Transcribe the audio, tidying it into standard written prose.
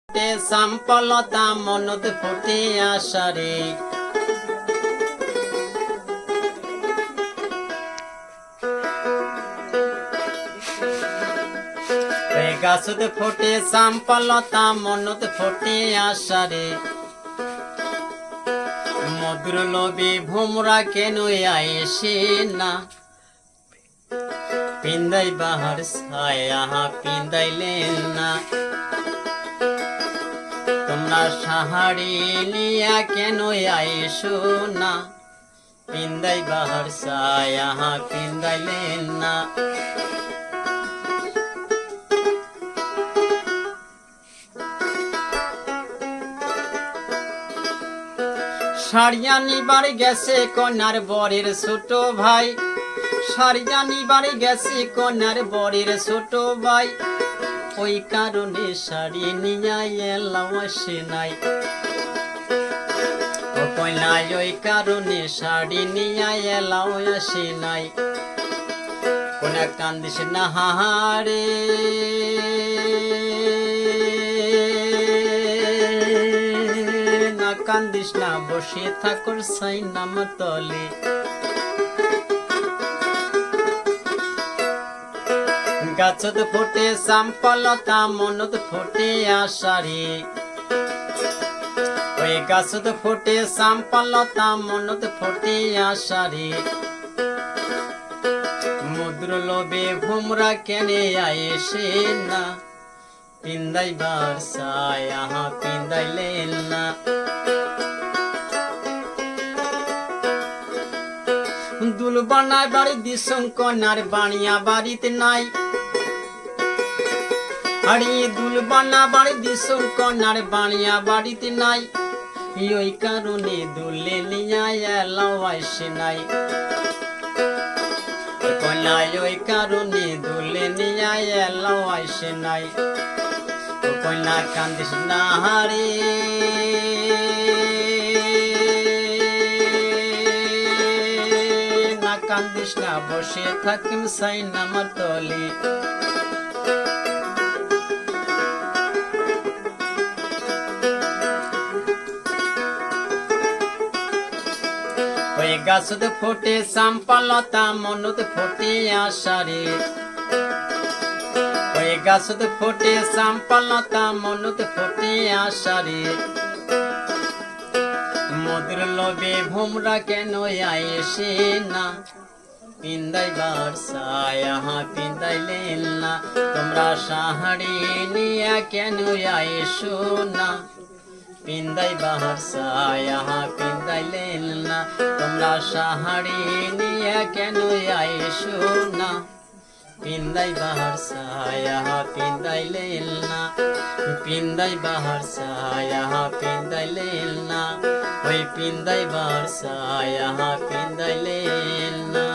সাম্পলতা মনত ফুটে আসারে গাছত ফোটে সাম্পলতা মনত ফুটে আসারে মধুর লোভে ভোমরা কেন আয়েসে না পিন্দাই বাহার ছায়া পিন্দাইলেন না তোমরা সাহারি নিয়া কেন আয়েসো না পিন্দাই বাহার ছায়া পিন্দাইলেন না সারিয়া নিবার গেছে কন্যার বরের ছোট ভাই সারিয়া নিবার গেছে কন্যার বরের ছোট ভাই ওই কারণে শাড়ি নিয়া এলাম আসে নাই ও কন্যাই ওই কারণে শাড়ি নিয়া এলাম আসে নাই কোনা কান্দিস না হাহারে কান্দিস না বসে থাকর সাই নাম তলে গাছত ফোটে সাম্পলতা মনত ফোটে আসারে ওই গাছত ফোটে সাম্পলতা মনত ফোটে আসারে মুদ্র লোভে ভোমরা কেনে আয়েসে না পিন্দাইবার ছায়া পিন্দাইলেন না দুল বানায় বাড়ি দিসং কন্যার বানিয়া বাড়িতে নাই আরে দুল বানা বাড়ি দিসং কন্যার বানিয়া বাড়িতে নাই ওই কারণে দুলে নিয়া এলাও আসে নাই কন্যায় ওই কারণে দুলে নিয়া এলাও আসে নাই কন্যা কান্দিস না হারে না কান্দিস না বসে থাকিম সাই নামার তলে ওই গাছত ফোটে সাম্পলতা মনত ফোটে আসারে ওই গাছত ফোটে সাম্পলতা মনত ফোটে আসারে মধুর লোভে ভোমরা কেন আয়েসে না পিন্দাইবার ছায়া পিন্দাইলেন না তোমরা সাহারি নিয়া কেন আয়েসো না পিন্দাইবার ছায়া পিন্দাইলেন না তোমরা সাহারি নিয়া কেন আয়েসো না পিন্দাই বাহার ছায়া পিন্দাইলেন না পিন্দাই বাহার ছায়া পিন্দাইলেন না ওই পিন্দাই বাহার ছায়া পিন্দাইলেন না।